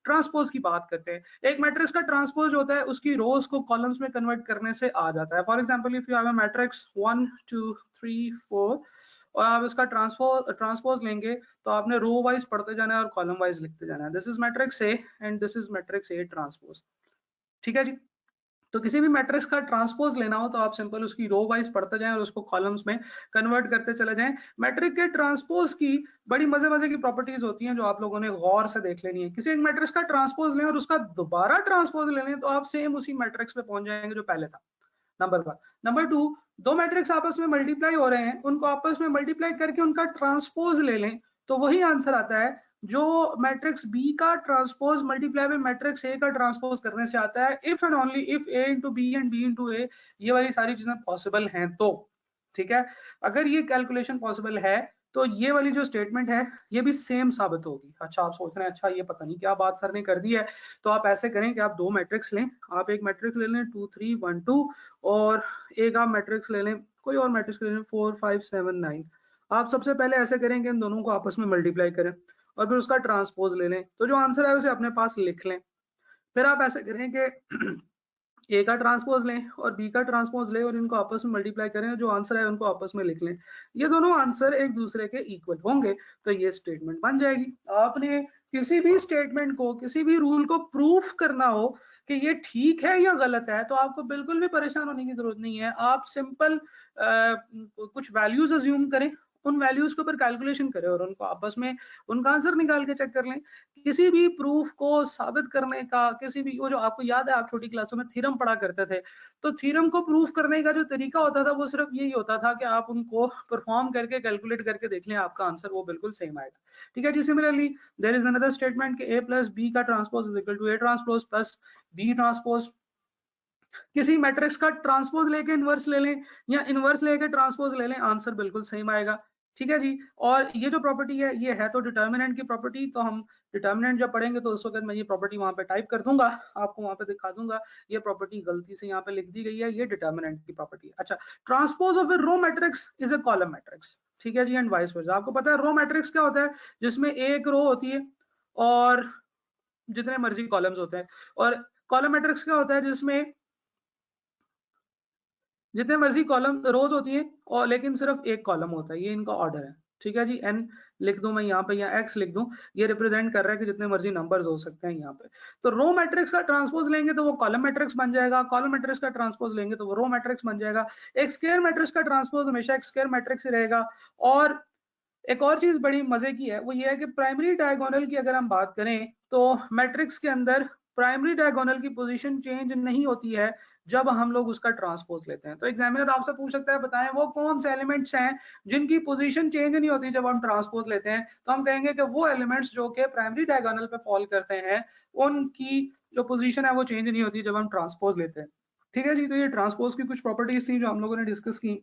Transpose की बात करते हैं। एक मैट्रिक्स का ट्रांसपोज होता है उसकी रोज को कॉलम्स में कन्वर्ट करने से आ जाता है। For example if you have a matrix 1 2 3 4 और आप इसका ट्रांसपोज लेंगे तो आपने रो वाइज पढ़ते जाना है और कॉलम वाइज लिखते जाना है। This is matrix A and this is matrix A transpose. ठीक है जी। तो किसी भी मैट्रिक्स का ट्रांसपोज लेना हो तो आप सिंपल उसकी रो वाइज पढ़ते जाएं और उसको कॉलम्स में कन्वर्ट करते चले जाएं। मैट्रिक्स के ट्रांसपोज की बड़ी मजे मजे की प्रॉपर्टीज होती हैं जो आप लोगों ने गौर से देख लेनी है। किसी एक मैट्रिक्स का ट्रांसपोज लें और उसका दोबारा ट्रांसपोज ले लें तो आप सेम उसी मैट्रिक्स पे पहुंच जाएंगे जो पहले था। नंबर 1। नंबर 2, दो मैट्रिक्स आपस में मल्टीप्लाई हो रहे हैं, उनको आपस में मल्टीप्लाई करके उनका ट्रांसपोज ले लें तो वही आंसर आता है जो मैट्रिक्स बी का transpose multiply by matrix A का ट्रांसपोज करने से आता है। If and only if A into B and B into A ये वाली सारी चीजें पॉसिबल हैं तो। ठीक है, अगर ये कैलकुलेशन पॉसिबल है तो ये वाली जो स्टेटमेंट है ये भी सेम साबित होगी। अच्छा, आप सोच रहे हैं अच्छा ये पता नहीं क्या बात सर ने कर दी है, तो आप ऐसे करें कि आप दो मैट्रिक्स लें। आप एक मैट्रिक्स ले लें 2 3 1 2 और एक आप मैट्रिक्स ले लें, कोई और मैट्रिक्स ले लें 4 5 7 9। आप सबसे पहले ऐसे करें कि इन दोनों को आपस में मल्टीप्लाई करें और फिर उसका ट्रांसपोज ले लें, तो जो आंसर है उसे अपने पास लिख लें। फिर आप ऐसे करें कि ए का ट्रांसपोज लें और बी का ट्रांसपोज लें और इनको आपस में मल्टीप्लाई करें और जो आंसर है उनको आपस में लिख लें। ये दोनों आंसर एक दूसरे के इक्वल होंगे तो ये स्टेटमेंट बन जाएगी। आपने किसी भी स्टेटमेंट को, किसी भी रूल को प्रूफ करना हो कि ये ठीक है या गलत है तो आपको बिल्कुल भी परेशान होने की जरूरत नहीं है। आप सिंपल कुछ वैल्यूज अज्यूम करें, उन वैल्यूज के ऊपर कैलकुलेशन करें और उनको आपस में उनका आंसर निकाल के चेक कर लें। किसी भी प्रूफ को साबित करने का, किसी भी, वो जो आपको याद है आप छोटी क्लासों में थ्योरम पढ़ा करते थे, तो थ्योरम को प्रूफ करने का जो तरीका होता था वो सिर्फ यही होता था कि आप उनको परफॉर्म करके कैलकुलेट करके देख लें, आपका आंसर वो बिल्कुल सेम आएगा। ठीक है जी। Similarly there is another statement कि a प्लस बी का transpose is equal to a transpose plus b transpose. किसी मैट्रिक्स का ट्रांसपोज लेके इनवर्स ले लें या इनवर्स लेके ट्रांसपोज ले लें, आंसर बिल्कुल सेम आएगा। ठीक है जी। और ये जो प्रॉपर्टी है ये है तो डिटर्मिनेंट की प्रॉपर्टी, तो हम डिटर्मिनेंट जब पढ़ेंगे तो उस वक्त मैं ये प्रॉपर्टी वहां पे टाइप कर दूंगा, आपको वहां पे दिखा दूंगा। ये प्रॉपर्टी गलती से यहाँ पे लिख दी गई है, ये डिटर्मिनेंट की प्रॉपर्टी। अच्छा, transpose of a row matrix is a column matrix. ठीक है जी। And vice versa. आपको पता है रो मैट्रिक्स क्या होता है? जिसमें एक रो होती है और जितने मर्जी कॉलम्स होते हैं। और कॉलम मैट्रिक्स क्या होता है? जिसमें जितने मर्जी कॉलम रोज होती है और लेकिन सिर्फ एक कॉलम होता है। ये इनका ऑर्डर है। ठीक है जी। एन लिख दूं मैं यहाँ पे या एक्स लिख दूं, ये रिप्रेजेंट कर रहा है कि जितने मर्जी नंबर्स हो सकते हैं यहाँ पे। तो रो मैट्रिक्स का ट्रांसपोज लेंगे तो वो कॉलम मैट्रिक्स बन जाएगा, कॉलम मैट्रिक्स का ट्रांसपोज लेंगे तो वो रो मैट्रिक्स बन जाएगा। एक स्क्वायर मैट्रिक्स का ट्रांसपोज हमेशा एक स्क्वायर मैट्रिक्स ही रहेगा। और एक और चीज बड़ी मजे की है वो ये है कि प्राइमरी डायगोनल की अगर हम बात करें तो मैट्रिक्स के अंदर प्राइमरी डायगोनल की पोजीशन चेंज नहीं होती है जब हम लोग उसका ट्रांसपोज लेते हैं। तो एग्जामिनर आपसे पूछ सकता है बताएं वो कौन से एलिमेंट्स हैं जिनकी पोजीशन चेंज नहीं होती जब हम ट्रांसपोज लेते हैं। तो हम कहेंगे कि वो एलिमेंट्स जो कि प्राइमरी डायगोनल पे फॉल करते हैं उनकी जो पोजीशन है वो चेंज नहीं होती जब हम ट्रांसपोज लेते हैं। ठीक है जी। तो ये ट्रांसपोज की कुछ प्रॉपर्टीज थी जो हम लोगों ने डिस्कस की।